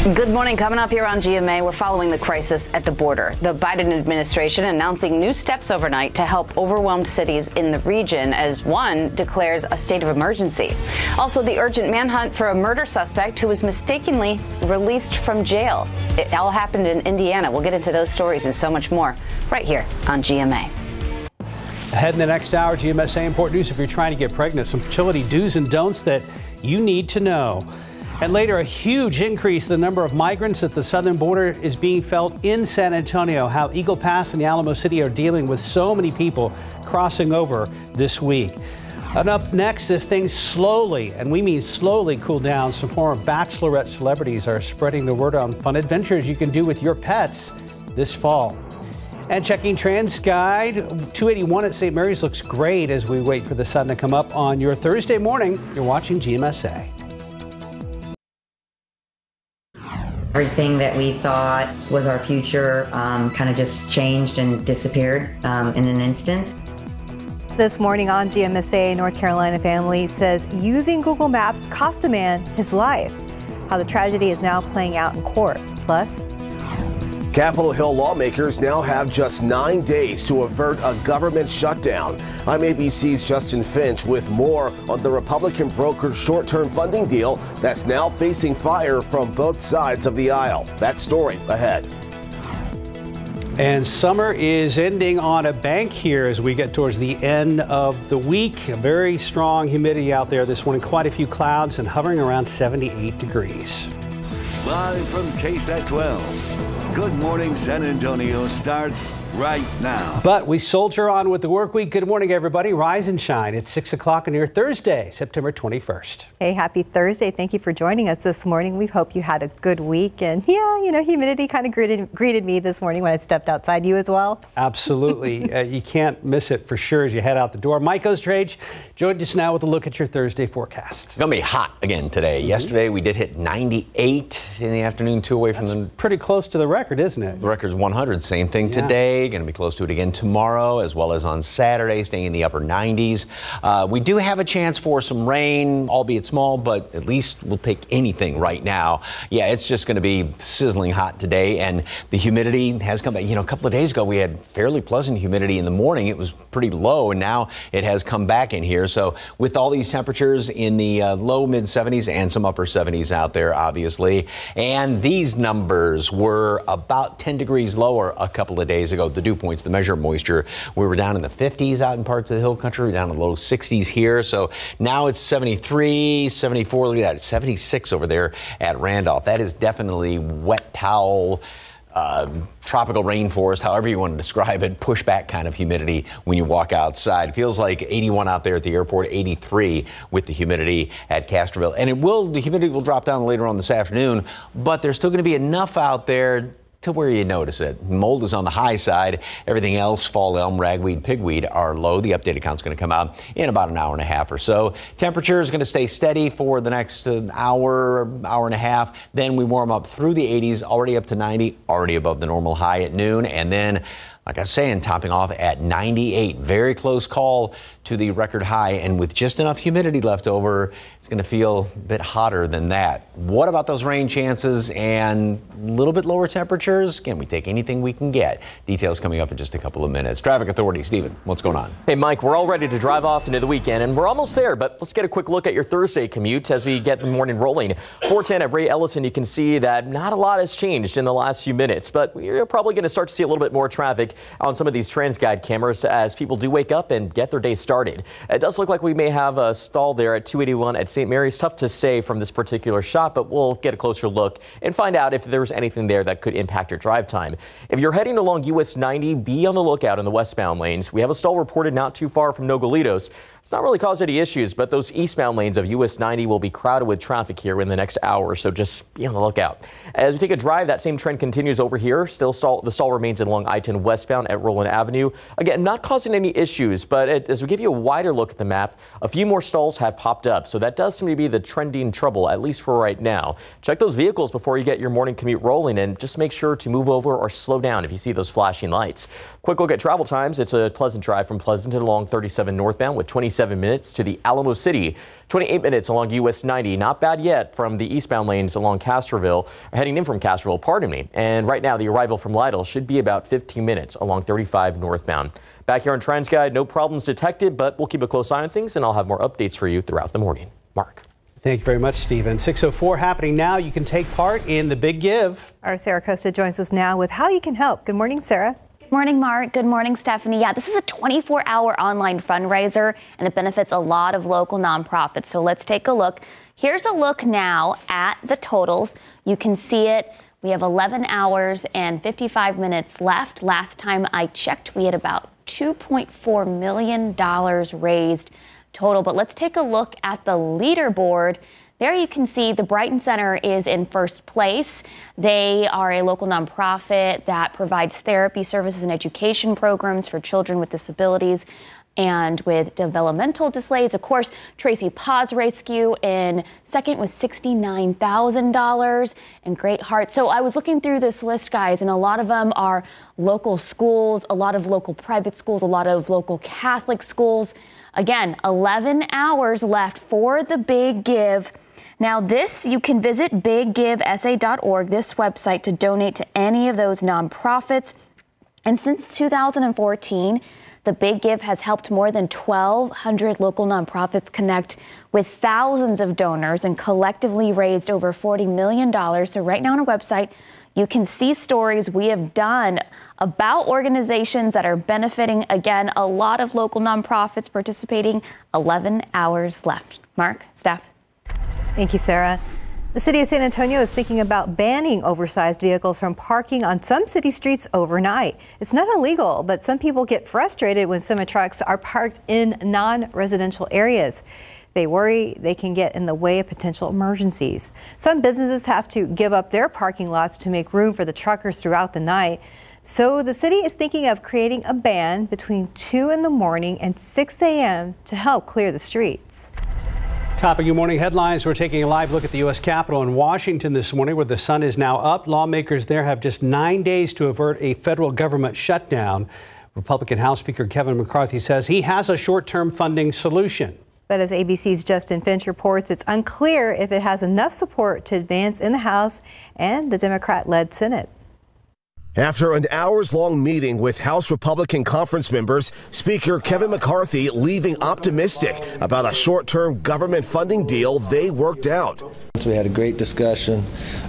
Good morning. Coming up here on GMA, we're following the crisis at the border. The Biden administration announcing new steps overnight to help overwhelmed cities in the region as one declares a state of emergency. Also, the urgent manhunt for a murder suspect who was mistakenly released from jail. It all happened in Indiana. We'll get into those stories and so much more right here on GMA. Ahead in the next hour, GMSA important news if you're trying to get pregnant. Some fertility do's and don'ts that you need to know. And later, a huge increase in the number of migrants at the southern border is being felt in San Antonio. How Eagle Pass and the Alamo City are dealing with so many people crossing over this week. And up next, as things slowly, and we mean slowly, cool down, some former Bachelorette celebrities are spreading the word on fun adventures you can do with your pets this fall. And checking TransGuide, 281 at St. Mary's looks great as we wait for the sun to come up on your Thursday morning. You're watching GMSA. Everything that we thought was our future kind of just changed and disappeared in an instant. This morning on GMSA, North Carolina family says using Google Maps cost a man his life. How the tragedy is now playing out in court. Plus, Capitol Hill lawmakers now have just 9 days to avert a government shutdown. I'm ABC's Justin Finch with more on the Republican brokered short-term funding deal that's now facing fire from both sides of the aisle. That story ahead. And summer is ending on a bank here as we get towards the end of the week. A very strong humidity out there this morning. Quite a few clouds and hovering around 78 degrees. Live from KSAT 12. Good morning, San Antonio starts right now. But we soldier on with the work week. Good morning, everybody. Rise and shine. It's 6 o'clock on your Thursday, September 21st. hey, happy Thursday. Thank you for joining us this morning. We hope you had a good week. And yeah, you know, humidity kind of greeted me this morning when I stepped outside. You as well? Absolutely. You can't miss it for sure as you head out the door. Mike Ostrage joined us now with a look at your Thursday forecast. It's going to be hot again today. Yesterday we did hit 98 in the afternoon, 2 away from the... Pretty close to the record, isn't it? The record's 100. Same thing today. Going to be close to it again tomorrow, as well as on Saturday, staying in the upper 90s. We do have a chance for some rain, albeit small, but at least we'll take anything right now. Yeah, it's just going to be sizzling hot today, and the humidity has come back. You know, a couple of days ago, we had fairly pleasant humidity in the morning. It was pretty low, and now it has come back in here. So with all these temperatures in the low mid 70s and some upper 70s out there, obviously, and these numbers were about 10 degrees lower a couple of days ago. The dew points, the measure of moisture, we were down in the 50s out in parts of the hill country. We're down in the low 60s here. So now it's 73, 74. Look at that. It's 76 over there at Randolph. That is definitely wet towel, tropical rainforest, however you want to describe it, pushback kind of humidity when you walk outside. It feels like 81 out there at the airport, 83 with the humidity at Castroville. And the humidity will drop down later on this afternoon, but there's still going to be enough out there to where you notice it. Mold is on the high side. Everything else, fall elm, ragweed, pigweed, are low. The updated count's going to come out in about an hour and a half or so. Temperature is going to stay steady for the next hour and a half. Then we warm up through the 80s, already up to 90, already above the normal high at noon. And then, like I was saying, topping off at 98. Very close call to the record high. And with just enough humidity left over, it's going to feel a bit hotter than that. What about those rain chances and a little bit lower temperatures? Can we take anything we can get? Details coming up in just a couple of minutes. Traffic Authority, Stephen, what's going on? Hey, Mike, we're all ready to drive off into the weekend, and we're almost there, but let's get a quick look at your Thursday commute as we get the morning rolling. 410 at Ray Ellison, you can see that not a lot has changed in the last few minutes, but we're probably going to start to see a little bit more traffic on some of these TransGuide cameras as people do wake up and get their day started. It does look like we may have a stall there at 281 at St. Mary's. Tough to say from this particular shot, but we'll get a closer look and find out if there's anything there that could impact your drive time. If you're heading along US 90, be on the lookout in the westbound lanes. We have a stall reported not too far from Nogalitos. It's not really caused any issues, but those eastbound lanes of US 90 will be crowded with traffic here in the next hour, so just be on the lookout. As we take a drive, that same trend continues over here. Still, the stall remains along I-10 westbound at Roland Avenue. Again, not causing any issues, but as we give you a wider look at the map, a few more stalls have popped up, so that does seem to be the trending trouble, at least for right now. Check those vehicles before you get your morning commute rolling, and just make sure to move over or slow down if you see those flashing lights. Quick look at travel times. It's a pleasant drive from Pleasanton along 37 northbound with 20 27 minutes to the Alamo City, 28 minutes along US 90. Not bad yet from the eastbound lanes along Castroville, heading in from Castroville, pardon me. And right now, the arrival from Lytle should be about 15 minutes along 35 northbound. Back here on TransGuide, no problems detected, but we'll keep a close eye on things, and I'll have more updates for you throughout the morning. Mark. Thank you very much, Stephen. 6:04 happening now. You can take part in the Big Give. Our Sarah Costa joins us now with how you can help. Good morning, Sarah. Good morning, Mark. Good morning, Stephanie. Yeah, this is a 24-hour online fundraiser, and it benefits a lot of local nonprofits. So let's take a look. Here's a look now at the totals. You can see it. We have 11 hours and 55 minutes left. Last time I checked, we had about $2.4 million raised total. But let's take a look at the leaderboard. There you can see the Brighton Center is in first place. They are a local nonprofit that provides therapy services and education programs for children with disabilities and with developmental delays. Of course, Tracy Paws Rescue in second was $69,000, and Great Heart. So I was looking through this list, guys, and a lot of them are local schools, a lot of local private schools, a lot of local Catholic schools. Again, 11 hours left for the Big Give. Now this, you can visit biggivesa.org, this website, to donate to any of those nonprofits. And since 2014, the Big Give has helped more than 1,200 local nonprofits connect with thousands of donors and collectively raised over $40 million. So right now on our website, you can see stories we have done about organizations that are benefiting. Again, a lot of local nonprofits participating. 11 hours left. Mark, Steph. Thank you, Sarah. The city of San Antonio is thinking about banning oversized vehicles from parking on some city streets overnight. It's not illegal, but some people get frustrated when semi-trucks are parked in non-residential areas. They worry they can get in the way of potential emergencies. Some businesses have to give up their parking lots to make room for the truckers throughout the night. So the city is thinking of creating a ban between 2 in the morning and 6 a.m. to help clear the streets. Top of your morning headlines. We're taking a live look at the U.S. Capitol in Washington this morning, where the sun is now up. Lawmakers there have just 9 days to avert a federal government shutdown. Republican House Speaker Kevin McCarthy says he has a short-term funding solution. But as ABC's Justin Finch reports, it's unclear if it has enough support to advance in the House and the Democrat-led Senate. After an hours-long meeting with House Republican conference members, Speaker Kevin McCarthy leaving optimistic about a short-term government funding deal they worked out. We had a great discussion.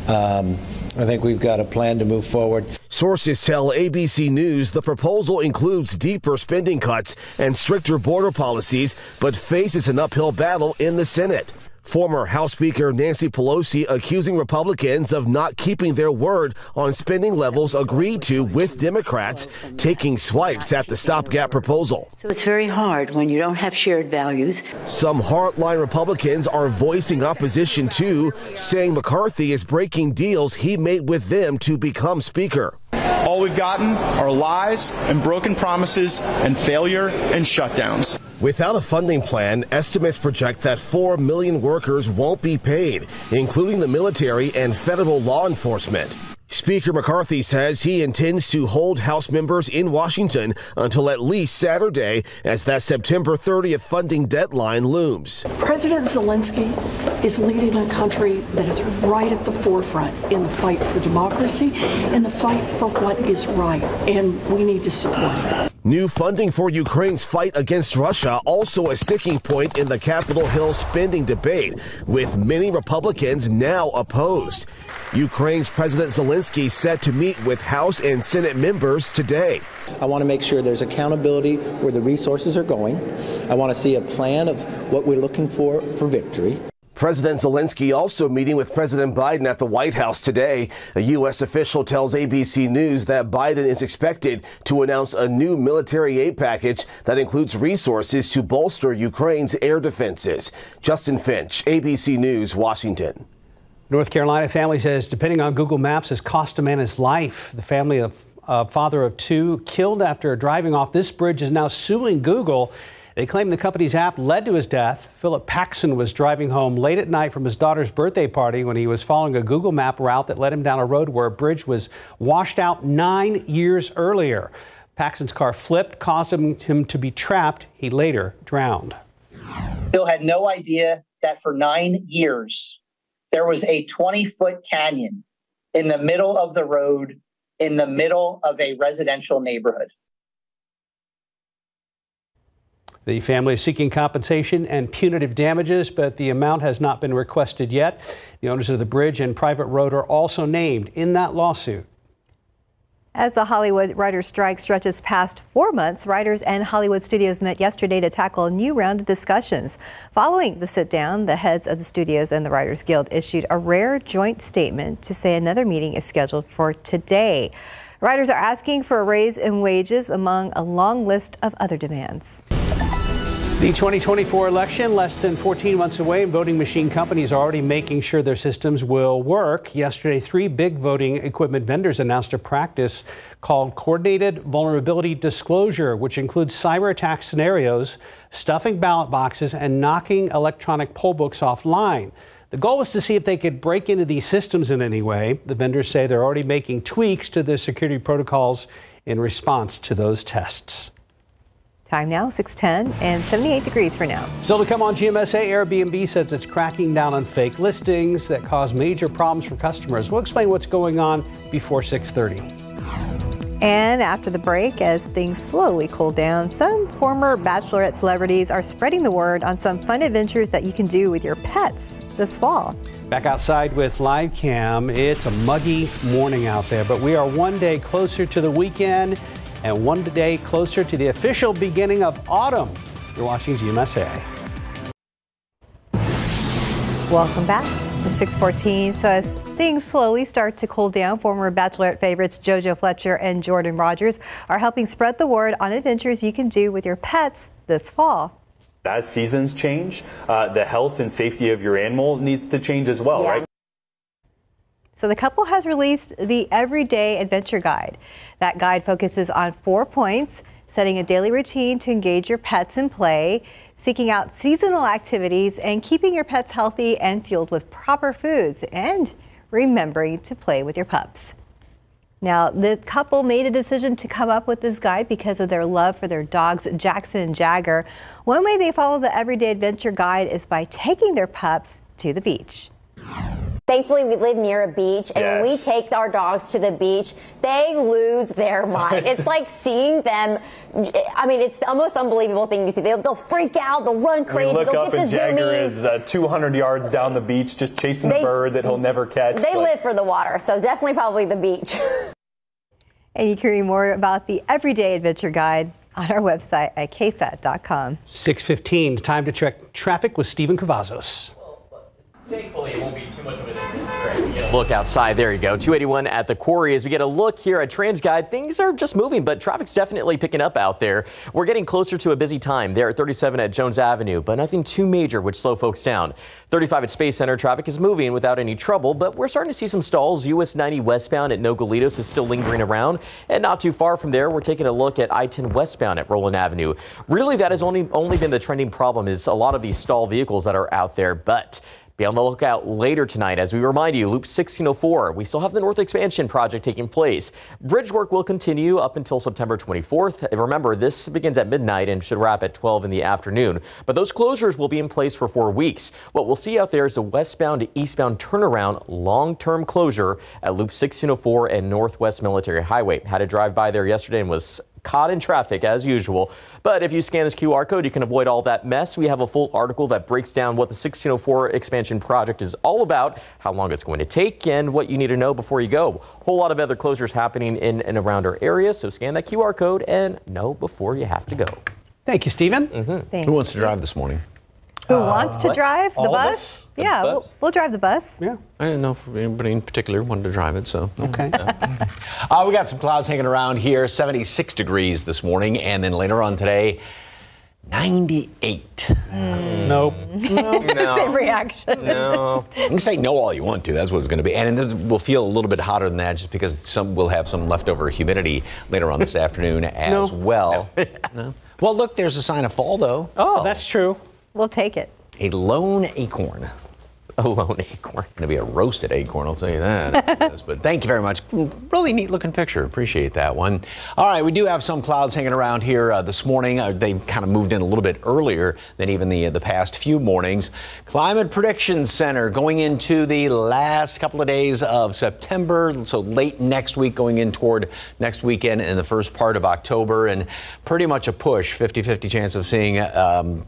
I think we've got a plan to move forward. Sources tell ABC News the proposal includes deeper spending cuts and stricter border policies, but faces an uphill battle in the Senate. Former House Speaker Nancy Pelosi accusing Republicans of not keeping their word on spending levels agreed to with Democrats, taking swipes at the stopgap proposal. So it's very hard when you don't have shared values. Some hardline Republicans are voicing opposition too, saying McCarthy is breaking deals he made with them to become Speaker. All we've gotten are lies and broken promises and failure and shutdowns. Without a funding plan, estimates project that 4 million workers won't be paid, including the military and federal law enforcement. Speaker McCarthy says he intends to hold House members in Washington until at least Saturday, as that September 30th funding deadline looms. President Zelensky is leading a country that is right at the forefront in the fight for democracy and the fight for what is right, and we need to support it. New funding for Ukraine's fight against Russia also a sticking point in the Capitol Hill spending debate, with many Republicans now opposed. Ukraine's President Zelensky set to meet with House and Senate members today. I want to make sure there's accountability where the resources are going. I want to see a plan of what we're looking for victory. President Zelensky also meeting with President Biden at the White House today. A U.S. official tells ABC News that Biden is expected to announce a new military aid package that includes resources to bolster Ukraine's air defenses. Justin Finch, ABC News, Washington. North Carolina family says, depending on Google Maps, has cost a man his life. The family of father of two killed after driving off this bridge is now suing Google. They claim the company's app led to his death. Philip Paxson was driving home late at night from his daughter's birthday party when he was following a Google Map route that led him down a road where a bridge was washed out 9 years earlier. Paxson's car flipped, caused him to be trapped. He later drowned. Bill had no idea that for 9 years, there was a 20-foot canyon in the middle of the road, in the middle of a residential neighborhood. The family is seeking compensation and punitive damages, but the amount has not been requested yet. The owners of the bridge and private road are also named in that lawsuit. As the Hollywood writers' strike stretches past 4 months, writers and Hollywood studios met yesterday to tackle a new round of discussions. Following the sit-down, the heads of the studios and the Writers Guild issued a rare joint statement to say another meeting is scheduled for today. Writers are asking for a raise in wages among a long list of other demands. The 2024 election less than 14 months away, and voting machine companies are already making sure their systems will work. Yesterday, 3 big voting equipment vendors announced a practice called Coordinated Vulnerability Disclosure, which includes cyber attack scenarios, stuffing ballot boxes, and knocking electronic poll books offline. The goal was to see if they could break into these systems in any way. The vendors say they're already making tweaks to their security protocols in response to those tests. Time now, 6:10 and 78 degrees for now. Still to come on GMSA, Airbnb says it's cracking down on fake listings that cause major problems for customers. We'll explain what's going on before 6:30. And after the break, as things slowly cool down, some former Bachelorette celebrities are spreading the word on some fun adventures that you can do with your pets this fall. Back outside with Live Cam, it's a muggy morning out there, but we are one day closer to the weekend and one day closer to the official beginning of autumn. You're watching GMSA. Welcome back. It's 6:14. So as things slowly start to cool down, former Bachelorette favorites JoJo Fletcher and Jordan Rogers are helping spread the word on adventures you can do with your pets this fall. As seasons change, the health and safety of your animal needs to change as well, right? So the couple has released the Everyday Adventure Guide. That guide focuses on 4 points: setting a daily routine to engage your pets in play, seeking out seasonal activities, and keeping your pets healthy and fueled with proper foods, and remembering to play with your pups. Now, the couple made a decision to come up with this guide because of their love for their dogs, Jackson and Jagger. One way they follow the Everyday Adventure Guide is by taking their pups to the beach. Thankfully, we live near a beach, and when we take our dogs to the beach, they lose their mind. It's like seeing them. I mean, it's the most unbelievable thing you see. They'll freak out, they'll run crazy, we look they'll up get and the Jagger zoomies. is 200 yards down the beach just chasing a bird that he'll never catch. They live for the water, so definitely probably the beach. And you can read more about the Everyday Adventure Guide on our website at ksat.com. 6:15, time to check traffic with Stephen Cavazos. Thankfully, it won't be too much of an look outside. There you go. 281 at the quarry. As we get a look here at TransGuide, things are just moving, but traffic's definitely picking up out there. We're getting closer to a busy time there at 37 at Jones Avenue, but nothing too major which slow folks down. 35 at Space Center, traffic is moving without any trouble, but we're starting to see some stalls. US 90 westbound at Nogalitos is still lingering around, and not too far from there, we're taking a look at I-10 westbound at Roland Avenue. Really, that has only been the trending problem, is a lot of these stall vehicles that are out there, but be on the lookout later tonight. As we remind you, Loop 1604, we still have the North Expansion project taking place. Bridge work will continue up until September 24th. Remember, this begins at midnight and should wrap at 12 in the afternoon. But those closures will be in place for 4 weeks. What we'll see out there is a westbound to eastbound turnaround long-term closure at Loop 1604 and Northwest Military Highway. Had to drive by there yesterday and was caught in traffic as usual. But if you scan this QR code, you can avoid all that mess. We have a full article that breaks down what the 1604 expansion project is all about, how long it's going to take, and what you need to know before you go. Whole lot of other closures happening in and around our area, so scan that QR code and know before you have to go. Thank you, Stephen. Who wants to drive this morning? Who wants to drive the All of bus? us? Yeah, The bus? we'll drive the bus. Yeah. I didn't know if anybody in particular wanted to drive it, so. Okay. We got some clouds hanging around here, 76 degrees this morning, and then later on today, 98. Nope. No. Same reaction. No. You can say no all you want to. That's what it's going to be. And then we'll feel a little bit hotter than that just because we'll have some leftover humidity later on this afternoon as well. No. Well, look, there's a sign of fall, though. Oh, that's true. We'll take it. A lone acorn. A lone acorn. Going to be a roasted acorn, I'll tell you that. But thank you very much. Really neat looking picture. Appreciate that one. All right, we do have some clouds hanging around here this morning. They've kind of moved in a little bit earlier than even the past few mornings. Climate Prediction Center going into the last couple of days of September, so late next week, going in toward next weekend and the first part of October, and pretty much a push, 50-50 chance of seeing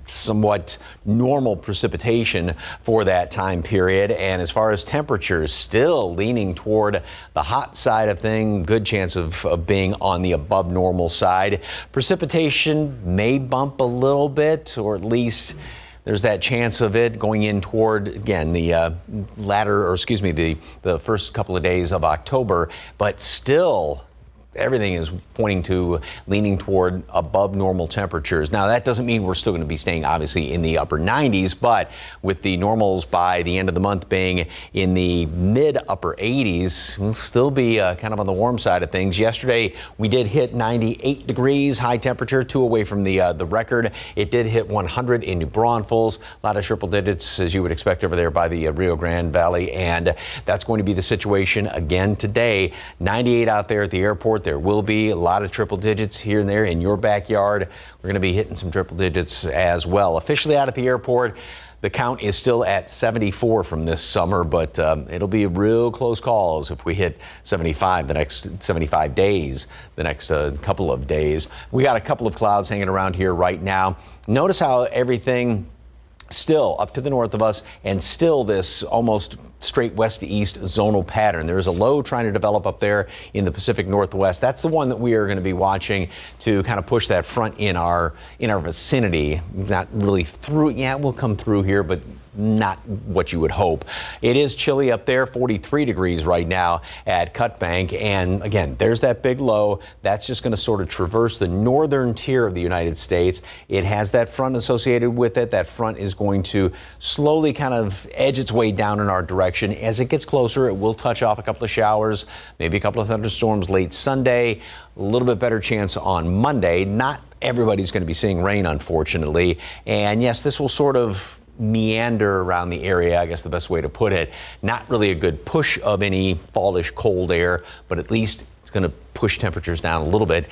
somewhat normal precipitation for that time period. And as far as temperatures, still leaning toward the hot side of things, good chance of being on the above normal side. Precipitation may bump a little bit, or at least there's that chance of it going in toward, again, the the first couple of days of October, but still everything is pointing to leaning toward above normal temperatures. Now, that doesn't mean we're still going to be staying, obviously, in the upper 90s, but with the normals by the end of the month being in the mid-upper 80s, we'll still be kind of on the warm side of things. Yesterday, we did hit 98 degrees, high temperature, 2 away from the record. It did hit 100 in New Braunfels. A lot of triple digits, as you would expect over there by the Rio Grande Valley, and that's going to be the situation again today. 98 out there at the airport. There will be a lot of triple digits here and there in your backyard. We're going to be hitting some triple digits as well. Officially out at the airport, the count is still at 74 from this summer, but it'll be real close calls if we hit 75 the next 75 days, the next couple of days. We got a couple of clouds hanging around here right now. Notice how everything still up to the north of us, and still this almost straight west to east zonal pattern. There's a low trying to develop up there in the Pacific Northwest. That's the one that we are going to be watching to kind of push that front in our vicinity. Not really through, yeah, we'll come through here, but not what you would hope. It is chilly up there, 43 degrees right now at Cut Bank. And again, there's that big low. That's just going to sort of traverse the northern tier of the United States. It has that front associated with it. That front is going to slowly kind of edge its way down in our direction. As it gets closer, it will touch off a couple of showers, maybe a couple of thunderstorms late Sunday, a little bit better chance on Monday. Not everybody's going to be seeing rain, unfortunately. And yes, this will sort of meander around the area, I guess the best way to put it. Not really a good push of any fallish cold air, but at least it's going to push temperatures down a little bit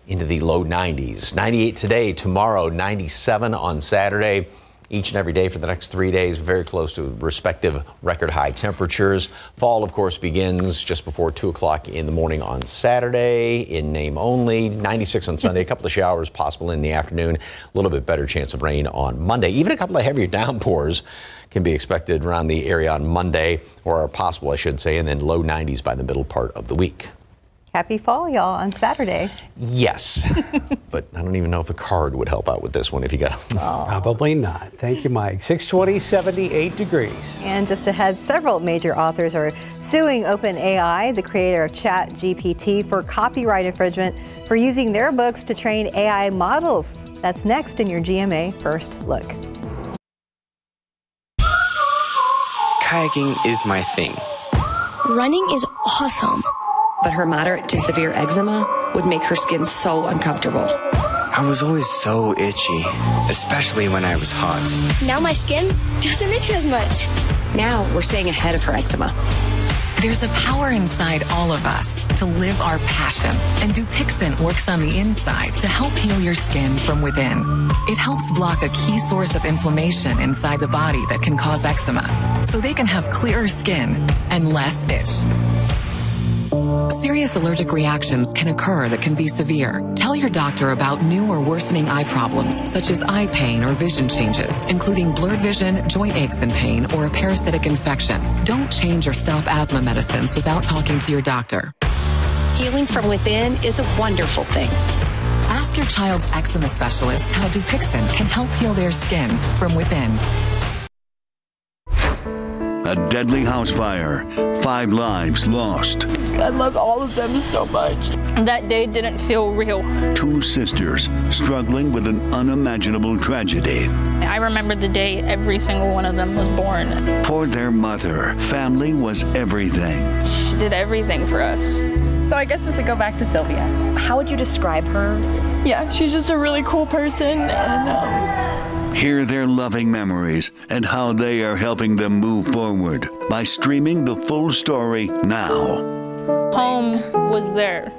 into the low 90s. 98 today, tomorrow 97 on Saturday. Each and every day for the next 3 days, very close to respective record high temperatures. Fall, of course, begins just before 2 o'clock in the morning on Saturday, in name only. 96 on Sunday, a couple of showers possible in the afternoon. A little bit better chance of rain on Monday. Even a couple of heavier downpours can be expected around the area on Monday, or are possible, I should say, and then low 90s by the middle part of the week. Happy fall, y'all, on Saturday. Yes, but I don't even know if a card would help out with this one if you got it. Probably not. Thank you, Mike. 620, 78 degrees. And just ahead, several major authors are suing OpenAI, the creator of ChatGPT, for copyright infringement for using their books to train AI models. That's next in your GMA First Look. Kayaking is my thing. Running is awesome. But her moderate to severe eczema would make her skin so uncomfortable. I was always so itchy, especially when I was hot. Now my skin doesn't itch as much. Now we're staying ahead of her eczema. There's a power inside all of us to live our passion, and Dupixent works on the inside to help heal your skin from within. It helps block a key source of inflammation inside the body that can cause eczema, so they can have clearer skin and less itch. Serious allergic reactions can occur that can be severe. Tell your doctor about new or worsening eye problems, such as eye pain or vision changes, including blurred vision, joint aches and pain, or a parasitic infection. Don't change or stop asthma medicines without talking to your doctor. Healing from within is a wonderful thing. Ask your child's eczema specialist how Dupixent can help heal their skin from within. A deadly house fire, 5 lives lost. I love all of them so much. That day didn't feel real. 2 sisters struggling with an unimaginable tragedy. I remember the day every single one of them was born. For their mother, family was everything. She did everything for us. So I guess if we go back to Sylvia, how would you describe her? Yeah, she's just a really cool person, and Hear their loving memories and how they are helping them move forward by streaming the full story now. Home was there.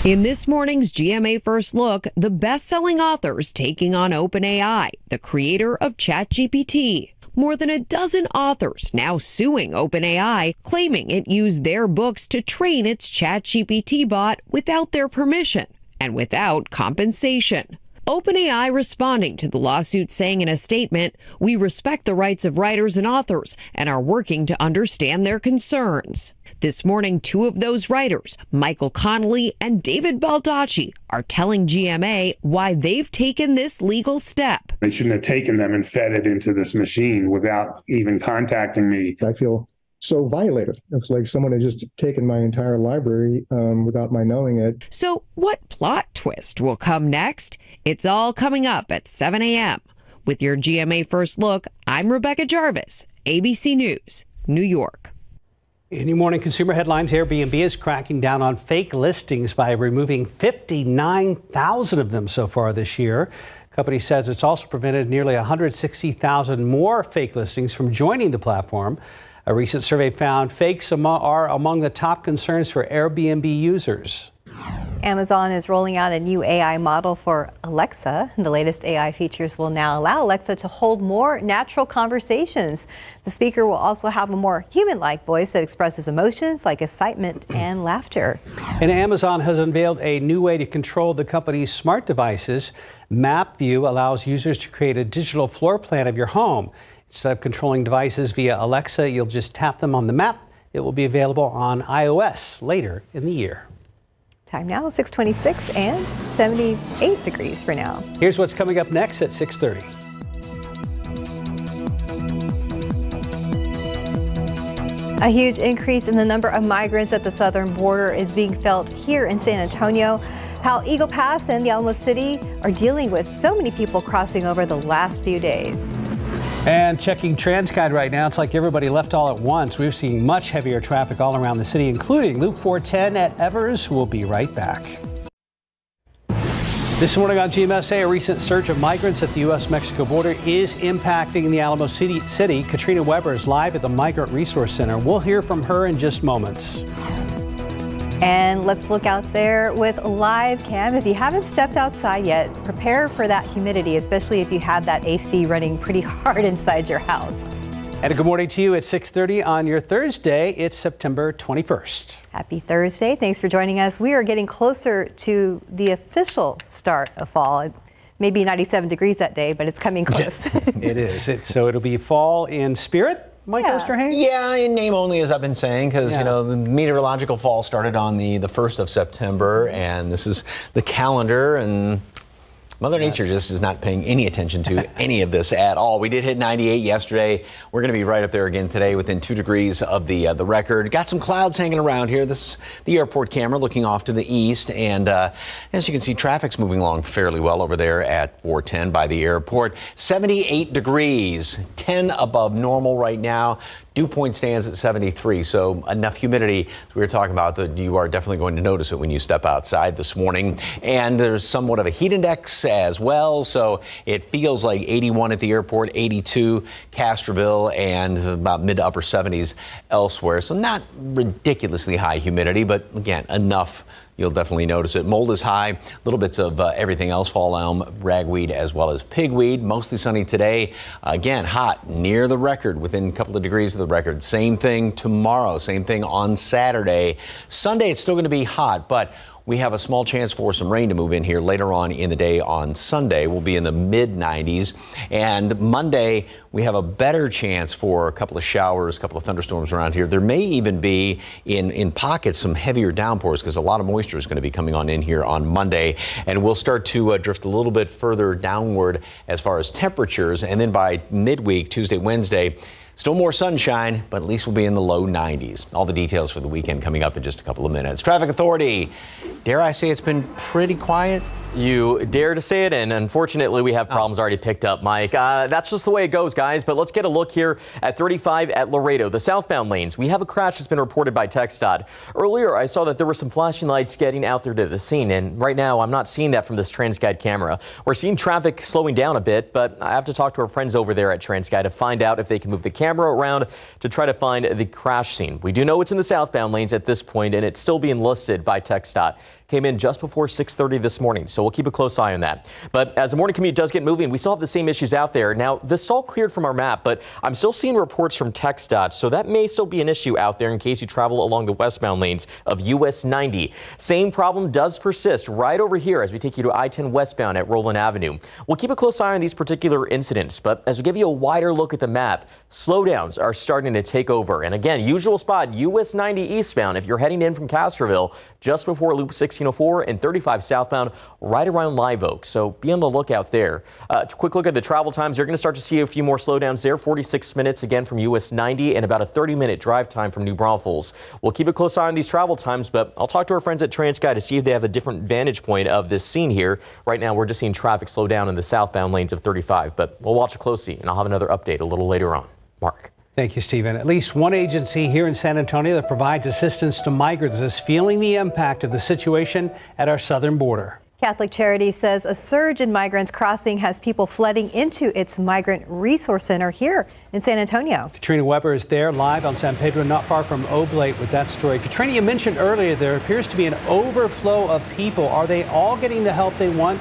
In this morning's GMA First Look, the best-selling authors taking on OpenAI, the creator of ChatGPT. More than a dozen authors now suing OpenAI, claiming it used their books to train its ChatGPT bot without their permission and without compensation. OpenAI responding to the lawsuit, saying in a statement, "We respect the rights of writers and authors and are working to understand their concerns." This morning, two of those writers, Michael Connolly and David Baldacci, are telling GMA why they've taken this legal step. They shouldn't have taken them and fed it into this machine without even contacting me. I feel so violated. It's like someone had just taken my entire library without my knowing it. So what plot twist will come next? It's all coming up at 7 a.m. With your GMA First Look, I'm Rebecca Jarvis, ABC News, New York. In your morning consumer headlines, Airbnb is cracking down on fake listings by removing 59,000 of them so far this year. The company says it's also prevented nearly 160,000 more fake listings from joining the platform. A recent survey found fakes are among the top concerns for Airbnb users. Amazon is rolling out a new AI model for Alexa. The latest AI features will now allow Alexa to hold more natural conversations. The speaker will also have a more human-like voice that expresses emotions like excitement and laughter. And Amazon has unveiled a new way to control the company's smart devices. Map View allows users to create a digital floor plan of your home. Instead of controlling devices via Alexa, you'll just tap them on the map. It will be available on iOS later in the year. Time now, 6:26 and 78 degrees for now. Here's what's coming up next at 6:30. A huge increase in the number of migrants at the southern border is being felt here in San Antonio. How Eagle Pass and the Alamo City are dealing with so many people crossing over the last few days. And checking TransGuide right now, it's like everybody left all at once. We're seeing much heavier traffic all around the city, including Loop 410 at Evers. We'll be right back. This morning on GMSA, a recent surge of migrants at the U.S.-Mexico border is impacting the Alamo City. Katrina Weber is live at the Migrant Resource Center. We'll hear from her in just moments. And let's look out there with live cam. If you haven't stepped outside yet, prepare for that humidity, especially if you have that AC running pretty hard inside your house. And a good morning to you at 6:30 on your Thursday. It's September 21st. Happy Thursday. Thanks for joining us. We are getting closer to the official start of fall. It may be 97 degrees that day, but it's coming close. It is. So it'll be fall in spirit. Mike Osterhagen? Yeah, in name only, as I've been saying, because, you know, the meteorological fall started on the 1st of September, and this is the calendar, and Mother Nature just is not paying any attention to any of this at all. We did hit 98 yesterday. We're going to be right up there again today, within 2 degrees of the record. Got some clouds hanging around here. This is the airport camera looking off to the east, and as you can see, traffic's moving along fairly well over there at 410 by the airport. 78 degrees, 10 above normal right now. Dew point stands at 73, so enough humidity, as we were talking about, that you are definitely going to notice it when you step outside this morning. And there's somewhat of a heat index as well, so it feels like 81 at the airport, 82 Castroville, and about mid to upper 70s elsewhere. So not ridiculously high humidity, but again, enough. You'll definitely notice it. Mold is high, little bits of everything else, fall elm, ragweed, as well as pigweed. Mostly sunny today. Again, hot, near the record, within a couple of degrees of the record. Same thing tomorrow, same thing on Saturday. Sunday, it's still going to be hot, but we have a small chance for some rain to move in here later on in the day on Sunday. We'll be in the mid-90s. And Monday, we have a better chance for a couple of showers, a couple of thunderstorms around here. There may even be, in pockets, some heavier downpours because a lot of moisture is going to be coming on in here on Monday. And we'll start to drift a little bit further downward as far as temperatures. And then by midweek, Tuesday, Wednesday, still more sunshine, but at least we'll be in the low 90s. All the details for the weekend coming up in just a couple of minutes. Traffic Authority. Dare I say it's been pretty quiet You dare to say it, and unfortunately we have problems already picked up, Mike. That's just the way it goes, guys, but let's get a look here at 35 at Laredo, the southbound lanes. We have a crash that's been reported by TxDOT. Earlier, I saw that there were some flashing lights getting out there to the scene, and right now I'm not seeing that from this TransGuide camera. We're seeing traffic slowing down a bit, but I have to talk to our friends over there at TransGuide to find out if they can move the camera around to try to find the crash scene. We do know it's in the southbound lanes at this point, and it's still being listed by TxDOT. Came in just before 6:30 this morning, so we'll keep a close eye on that. But as the morning commute does get moving, we still have the same issues out there. Now, this is all cleared from our map, but I'm still seeing reports from TxDOT, so that may still be an issue out there in case you travel along the westbound lanes of US 90. Same problem does persist right over here as we take you to I-10 westbound at Roland Avenue. We'll keep a close eye on these particular incidents, but as we give you a wider look at the map, slowdowns are starting to take over. And again, usual spot, US 90 eastbound if you're heading in from Castroville, just before Loop 1604 and 35 southbound, right around Live Oak. So be on the lookout there. Quick look at the travel times. You're going to start to see a few more slowdowns there. 46 minutes again from US 90 and about a 30-minute drive time from New Braunfels. We'll keep a close eye on these travel times, but I'll talk to our friends at TransGuide to see if they have a different vantage point of this scene here. Right now, we're just seeing traffic slow down in the southbound lanes of 35, but we'll watch it closely, and I'll have another update a little later on. Mark. Thank you, Stephen. At least one agency here in San Antonio that provides assistance to migrants is feeling the impact of the situation at our southern border. Catholic Charities says a surge in migrants crossing has people flooding into its Migrant Resource Center here in San Antonio. Katrina Weber is there live on San Pedro, not far from Oblate, with that story. Katrina, you mentioned earlier there appears to be an overflow of people. Are they all getting the help they want?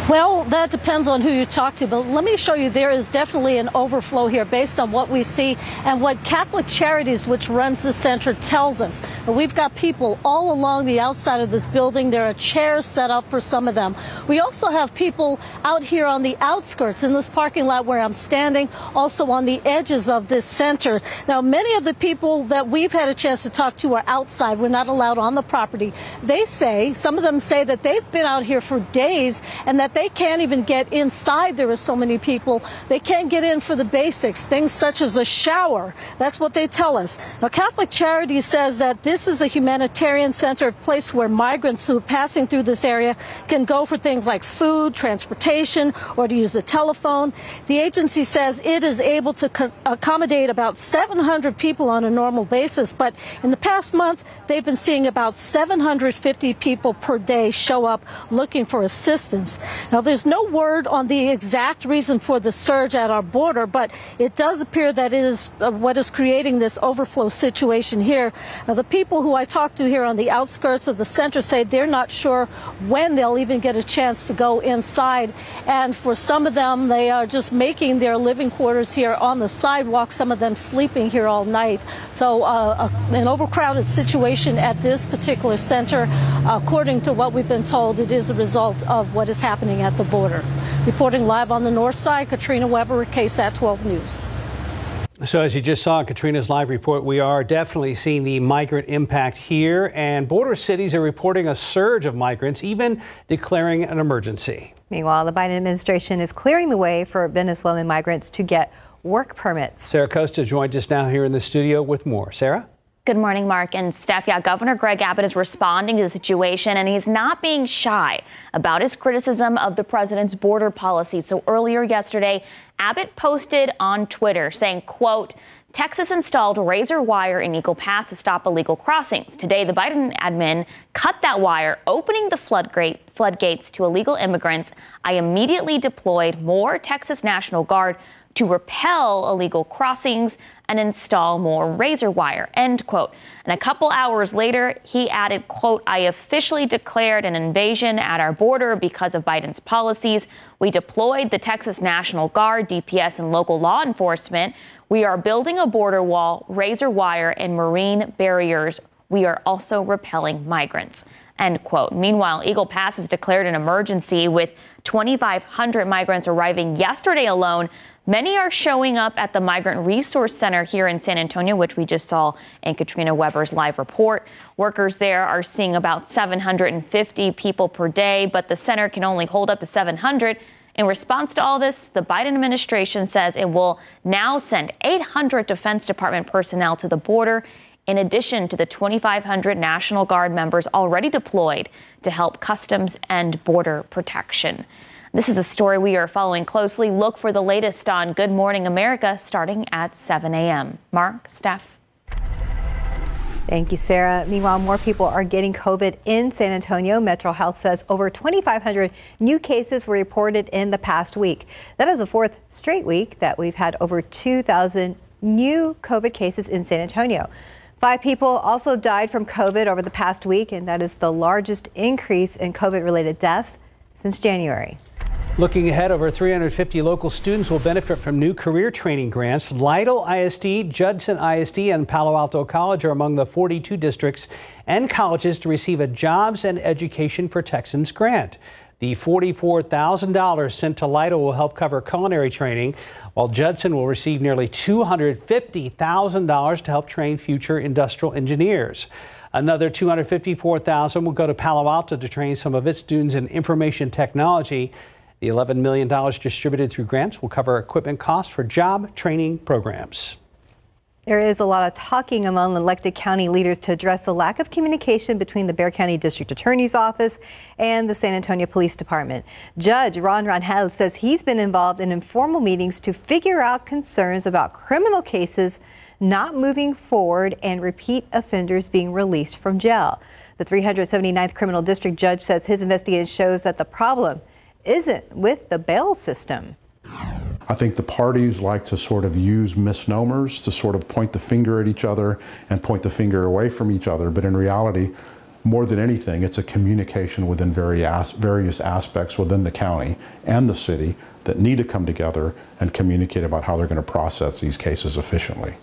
Well, that depends on who you talk to, but let me show you there is definitely an overflow here based on what we see and what Catholic Charities, which runs the center, tells us. We've got people all along the outside of this building. There are chairs set up for some of them. We also have people out here on the outskirts in this parking lot where I'm standing, also on the edges of this center. Now, many of the people that we've had a chance to talk to are outside. We're not allowed on the property. They say, some of them say that they've been out here for days and that they can't even get inside. There are so many people. They can't get in for the basics, things such as a shower. That's what they tell us. Now, Catholic Charities says that this is a humanitarian center, a place where migrants who are passing through this area can go for things like food, transportation, or to use a telephone. The agency says it is able to accommodate about 700 people on a normal basis, but in the past month, they've been seeing about 750 people per day show up looking for assistance. Now, there's no word on the exact reason for the surge at our border, but it does appear that it is what is creating this overflow situation here. Now, the people who I talked to here on the outskirts of the center say they're not sure when they'll even get a chance to go inside. And for some of them, they are just making their living quarters here on the sidewalk, some of them sleeping here all night. So an overcrowded situation at this particular center, according to what we've been told, it is a result of what is happening at the border. Reporting live on the north side, Katrina Weber, KSAT 12 News. So as you just saw in Katrina's live report, we are definitely seeing the migrant impact here, and border cities are reporting a surge of migrants, even declaring an emergency. Meanwhile, the Biden administration is clearing the way for Venezuelan migrants to get work permits. Sarah Costa joined us now here in the studio with more. Sarah? Good morning, Mark and Steph. Yeah, Governor Greg Abbott is responding to the situation, and he's not being shy about his criticism of the president's border policy. So earlier yesterday, Abbott posted on Twitter saying, quote, Texas installed razor wire in Eagle Pass to stop illegal crossings. Today, the Biden admin cut that wire, opening the floodgates to illegal immigrants. I immediately deployed more Texas National Guard to repel illegal crossings and install more razor wire, end quote. And a couple hours later, he added, quote, I officially declared an invasion at our border because of Biden's policies. We deployed the Texas National Guard, DPS, and local law enforcement. We are building a border wall, razor wire, and marine barriers. We are also repelling migrants, end quote. Meanwhile, Eagle Pass has declared an emergency with 2,500 migrants arriving yesterday alone. Many are showing up at the Migrant Resource Center here in San Antonio, which we just saw in Katrina Weber's live report. Workers there are seeing about 750 people per day, but the center can only hold up to 700. In response to all this, the Biden administration says it will now send 800 Defense Department personnel to the border in addition to the 2,500 National Guard members already deployed to help Customs and Border Protection. This is a story we are following closely. Look for the latest on Good Morning America starting at 7 a.m. Mark, Steph. Thank you, Sarah. Meanwhile, more people are getting COVID in San Antonio. Metro Health says over 2,500 new cases were reported in the past week. That is the fourth straight week that we've had over 2,000 new COVID cases in San Antonio. 5 people also died from COVID over the past week, and that is the largest increase in COVID-related deaths since January. Looking ahead, over 350 local students will benefit from new career training grants. Lytle ISD, Judson ISD, and Palo Alto College are among the 42 districts and colleges to receive a Jobs and Education for Texans grant. The $44,000 sent to Lytle will help cover culinary training, while Judson will receive nearly $250,000 to help train future industrial engineers. Another $254,000 will go to Palo Alto to train some of its students in information technology. The $11 million distributed through grants will cover equipment costs for job training programs. There is a lot of talking among elected county leaders to address the lack of communication between the Bexar County District Attorney's Office and the San Antonio Police Department. Judge Ron Rangel says he's been involved in informal meetings to figure out concerns about criminal cases not moving forward and repeat offenders being released from jail. The 379th Criminal District Judge says his investigation shows that the problem isn't with the bail system. I think the parties like to sort of use misnomers to sort of point the finger at each other and point the finger away from each other. But in reality, more than anything, it's a communication within various aspects within the county and the city that need to come together and communicate about how they're going to process these cases efficiently.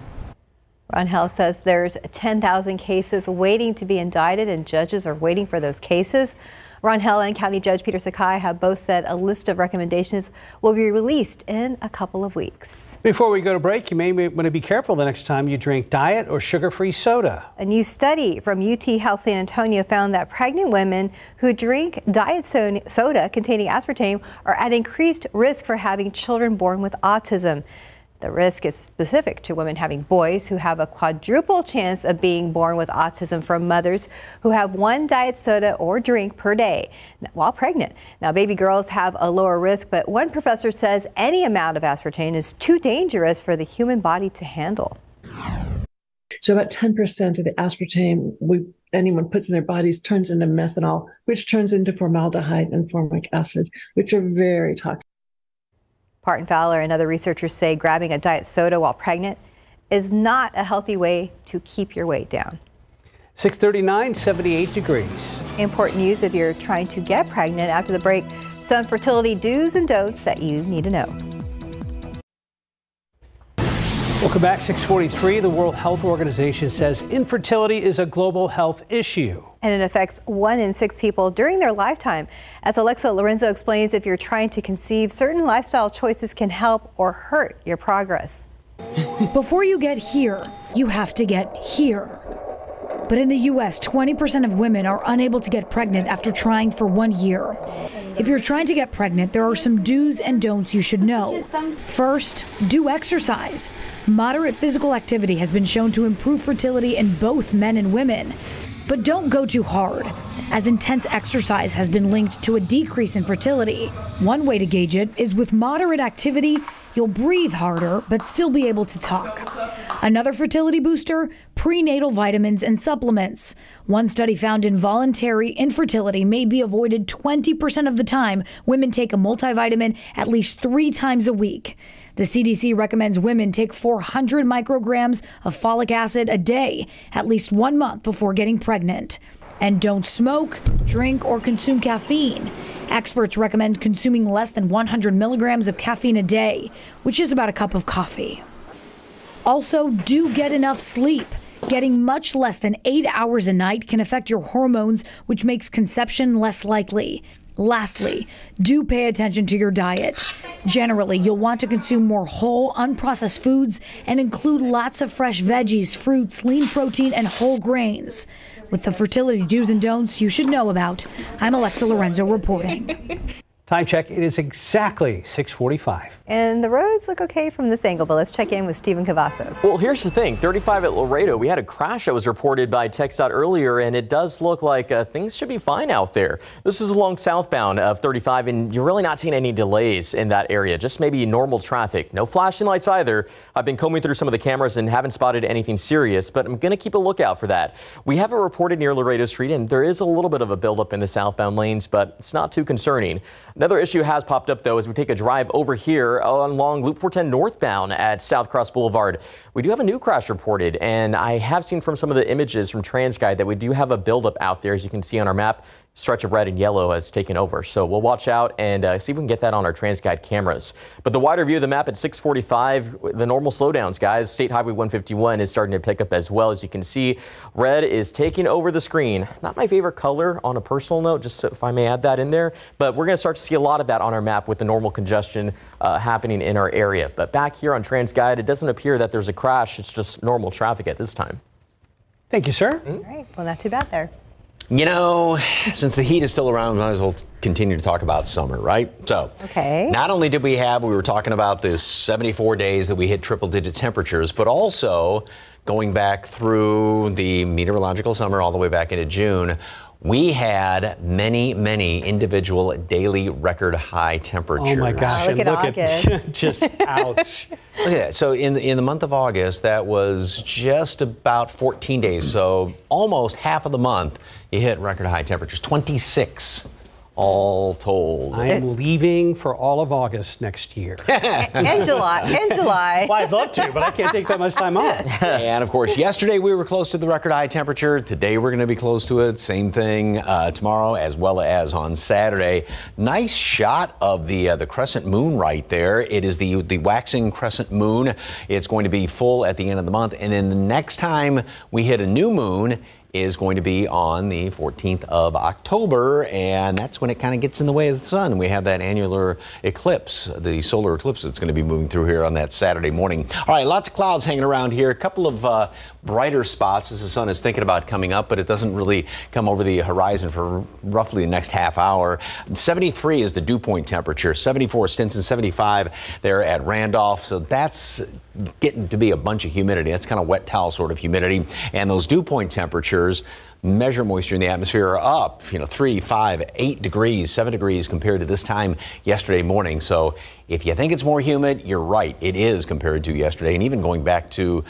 Rangel says there's 10,000 cases waiting to be indicted, and judges are waiting for those cases. Rangel and County Judge Peter Sakai have both said a list of recommendations will be released in a couple of weeks. Before we go to break, you may want to be careful the next time you drink diet or sugar-free soda. A new study from UT Health San Antonio found that pregnant women who drink diet soda containing aspartame are at increased risk for having children born with autism. The risk is specific to women having boys who have a quadruple chance of being born with autism from mothers who have 1 diet soda or drink per day while pregnant. Now, baby girls have a lower risk, but one professor says any amount of aspartame is too dangerous for the human body to handle. So about 10% of the aspartame anyone puts in their bodies turns into methanol, which turns into formaldehyde and formic acid, which are very toxic. Parton Fowler and other researchers say grabbing a diet soda while pregnant is not a healthy way to keep your weight down. 639, 78 degrees. Important news if you're trying to get pregnant. After the break, some fertility do's and don'ts that you need to know. Welcome back, 643. The World Health Organization says infertility is a global health issue. And it affects 1 in 6 people during their lifetime. As Alexa Lorenzo explains, if you're trying to conceive, certain lifestyle choices can help or hurt your progress. Before you get here, you have to get here. But in the U.S., 20% of women are unable to get pregnant after trying for 1 year. If you're trying to get pregnant, there are some do's and don'ts you should know. First, do exercise. Moderate physical activity has been shown to improve fertility in both men and women. But don't go too hard, as intense exercise has been linked to a decrease in fertility. One way to gauge it is with moderate activity, you'll breathe harder, but still be able to talk. Another fertility booster, prenatal vitamins and supplements. One study found involuntary infertility may be avoided 20% of the time women take a multivitamin at least 3 times a week. The CDC recommends women take 400 micrograms of folic acid a day, at least 1 month before getting pregnant. And don't smoke, drink, or consume caffeine. Experts recommend consuming less than 100 milligrams of caffeine a day, which is about a cup of coffee. Also, do get enough sleep. Getting much less than 8 hours a night can affect your hormones, which makes conception less likely. Lastly, do pay attention to your diet. Generally, you'll want to consume more whole, unprocessed foods and include lots of fresh veggies, fruits, lean protein, and whole grains. With the fertility do's and don'ts you should know about, I'm Alexa Lorenzo reporting. Time check, it is exactly 6:45. And the roads look okay from this angle, but let's check in with Stephen Cavazos. Well, here's the thing. 35 at Laredo, we had a crash that was reported by TxDOT earlier, and it does look like things should be fine out there. This is along southbound of 35, and you're really not seeing any delays in that area, just maybe normal traffic. No flashing lights either. I've been combing through some of the cameras and haven't spotted anything serious, but I'm going to keep a lookout for that. We have it reported near Laredo Street, and there is a little bit of a buildup in the southbound lanes, but it's not too concerning. Another issue has popped up, though, as we take a drive over here along Loop 410 northbound at South Cross Boulevard. We do have a new crash reported, and I have seen from some of the images from TransGuide that we do have a buildup out there, as you can see on our map. Stretch of red and yellow has taken over. So we'll watch out and see if we can get that on our TransGuide cameras. But the wider view of the map at 6:45, the normal slowdowns, guys. State Highway 151 is starting to pick up as well. As you can see, red is taking over the screen. Not my favorite color on a personal note, just so if I may add that in there. But we're going to start to see a lot of that on our map with the normal congestion happening in our area. But back here on TransGuide, it doesn't appear that there's a crash. It's just normal traffic at this time. Thank you, sir. All right. Well, not too bad there. You know, since the heat is still around, we might as well continue to talk about summer, right? So, not only did we were talking about this 74 days that we hit triple-digit temperatures, but also going back through the meteorological summer all the way back into June, we had many, many individual daily record high temperatures. Oh my gosh, look at just ouch. Look at that. So in the month of August, that was just about 14 days. So almost half of the month, you hit record high temperatures, 26 all told. I am leaving for all of August next year. And July. Well, I'd love to, but I can't take that much time off. And of course, yesterday we were close to the record high temperature. Today we're going to be close to it. Same thing tomorrow as well as on Saturday. Nice shot of the crescent moon right there. It is the waxing crescent moon. It's going to be full at the end of the month. And then the next time we hit a new moon is going to be on the 14th of October, and that's when it kind of gets in the way of the sun. We have that annular eclipse, the solar eclipse that's going to be moving through here on that Saturday morning. All right, lots of clouds hanging around here. A couple of brighter spots as the sun is thinking about coming up, but it doesn't really come over the horizon for roughly the next half hour. 73 is the dew point temperature, 74 Stinson, 75 there at Randolph. So that's getting to be a bunch of humidity. That's kind of wet towel sort of humidity. And those dew point temperatures measure moisture in the atmosphere are up, 3, 5, 8 degrees, 7 degrees compared to this time yesterday morning. So if you think it's more humid, you're right. It is compared to yesterday. And even going back to,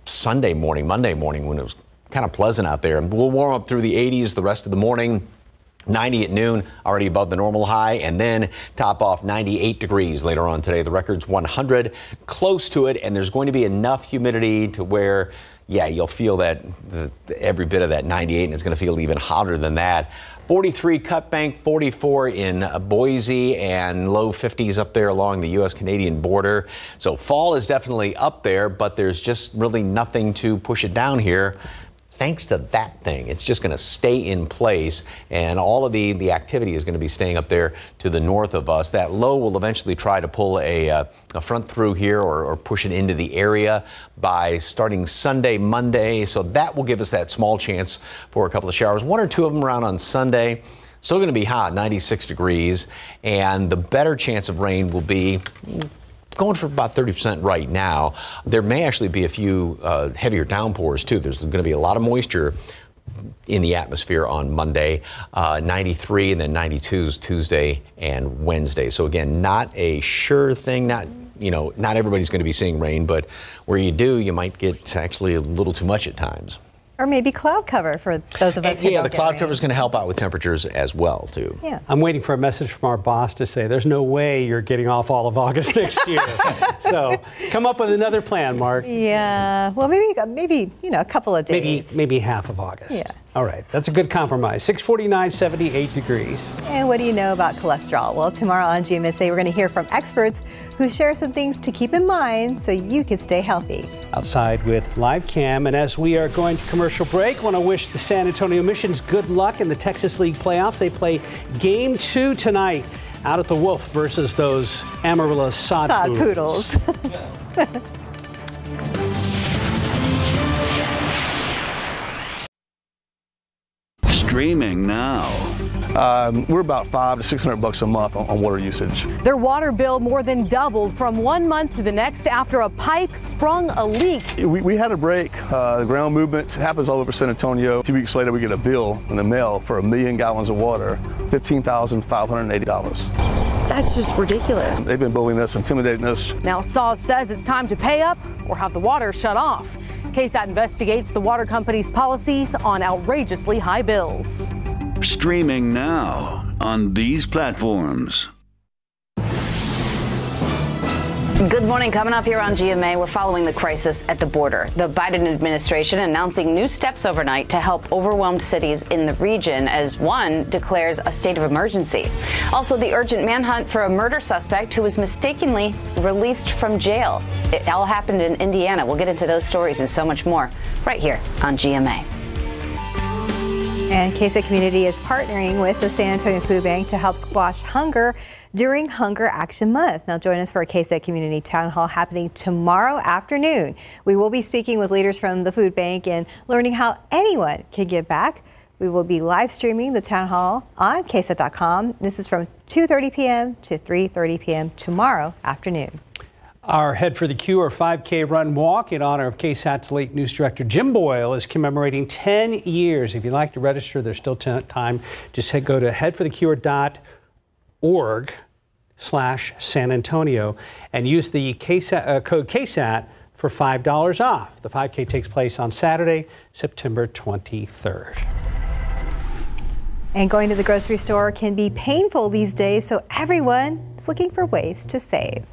Sunday morning, Monday morning when it was kind of pleasant out there. And we'll warm up through the 80s the rest of the morning. 90 at noon, already above the normal high, and then top off 98 degrees later on today. The record's 100, close to it, and there's going to be enough humidity to where, you'll feel that every bit of that 98, and it's going to feel even hotter than that. 43 Cut Bank, 44 in Boise, and low 50s up there along the U.S.-Canadian border. So fall is definitely up there, but there's just really nothing to push it down here. Thanks to that thing, it's just going to stay in place, and all of the activity is going to be staying up there to the north of us. That low will eventually try to pull a front through here or push it into the area by starting Sunday, Monday. So that will give us that small chance for a couple of showers. 1 or 2 of them around on Sunday. Still going to be hot, 96 degrees, and the better chance of rain will be going for about 30% right now. There may actually be a few heavier downpours too. There's going to be a lot of moisture in the atmosphere on Monday, 93 and then 92s Tuesday and Wednesday. So again, not a sure thing, not everybody's going to be seeing rain, but where you do, you might get actually a little too much at times. Or maybe cloud cover for those of us who don't the get cloud rain. cover is going to help out with temperatures as well, too. Yeah. I'm waiting for a message from our boss to say there's no way you're getting off all of August next year. So come up with another plan, Mark. Yeah. Well, maybe a couple of days. Maybe half of August. Yeah. All right. That's a good compromise. 649, 78 degrees. And what do you know about cholesterol? Well, tomorrow on GMSA, we're going to hear from experts who share some things to keep in mind so you can stay healthy. Outside with Live Cam. And as we are going to commercial break, I want to wish the San Antonio Missions good luck in the Texas League playoffs. They play Game 2 tonight out at the Wolf versus those Amarillo Sod Poodles. Streaming now. We're about $500 to $600 a month on water usage. Their water bill more than doubled from 1 month to the next after a pipe sprung a leak. We had a break. The ground movement happens all over San Antonio. A few weeks later, we get a bill in the mail for 1 million gallons of water, $15,580. That's just ridiculous. They've been bullying us, intimidating us. Now SAWS says it's time to pay up or have the water shut off. KSAT investigates the water company's policies on outrageously high bills. Streaming now on these platforms. Good morning. Coming up here on GMA, we're following the crisis at the border. The Biden administration announcing new steps overnight to help overwhelmed cities in the region as one declares a state of emergency. Also, the urgent manhunt for a murder suspect who was mistakenly released from jail. It all happened in Indiana. We'll get into those stories and so much more right here on GMA. And KSAT Community is partnering with the San Antonio Food Bank to help squash hunger during Hunger Action Month. Now join us for a KSAT Community Town Hall happening tomorrow afternoon. We will be speaking with leaders from the food bank and learning how anyone can give back. We will be live streaming the town hall on KSAT.com. This is from 2:30 p.m. to 3:30 p.m. tomorrow afternoon. Our Head for the Q, or 5K run walk in honor of KSAT's late news director Jim Boyle, is commemorating 10 years. If you'd like to register, there's still time. Just go to headforthecure.org/San Antonio and use the code KSAT for $5 off. The 5K takes place on Saturday, September 23rd. And going to the grocery store can be painful these days, so everyone is looking for ways to save.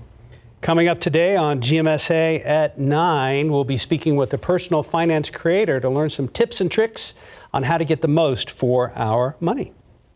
Coming up today on GMSA at 9, we'll be speaking with a personal finance creator to learn some tips and tricks on how to get the most for our money.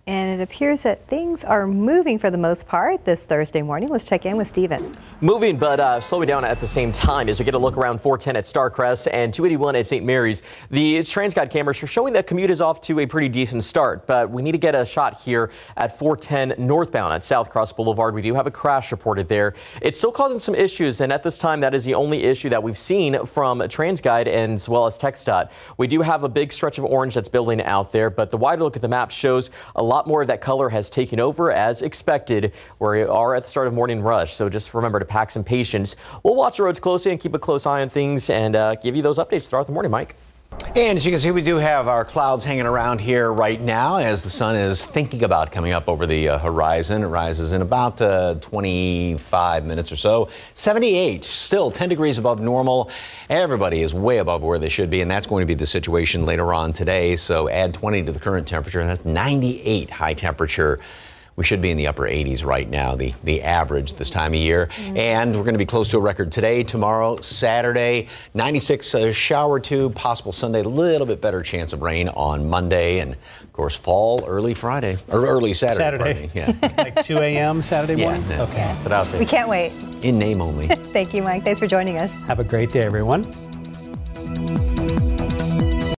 And it appears that things are moving for the most part this Thursday morning. Let's check in with Stephen. Moving, but slowing down at the same time as we get a look around 410 at Starcrest and 281 at St. Mary's. The TransGuide cameras are showing that commute is off to a pretty decent start, but we need to get a shot here at 410 northbound at South Cross Boulevard. We do have a crash reported there. It's still causing some issues, and at this time, that is the only issue that we've seen from TransGuide and as well as TxDOT. We do have a big stretch of orange that's building out there, but the wider look at the map shows a lot more of that color has taken over as expected. We are at the start of morning rush, so just remember to pack some patience. We'll watch the roads closely and keep a close eye on things and give you those updates throughout the morning, Mike. And as you can see, we do have our clouds hanging around here right now as the sun is thinking about coming up over the horizon. It rises in about 25 minutes or so. 78, still 10 degrees above normal. Everybody is way above where they should be, and that's going to be the situation later on today. So add 20 to the current temperature, and that's 98 high temperature. We should be in the upper 80s right now, the average this time of year. And we're going to be close to a record today, tomorrow, Saturday. 96 shower too, possible Sunday, a little bit better chance of rain on Monday. And, of course, fall early Friday, or early Saturday. Yeah. Like 2 a.m. Saturday morning? Yeah. Okay. Put out there. We can't wait. In name only. Thank you, Mike. Thanks for joining us. Have a great day, everyone.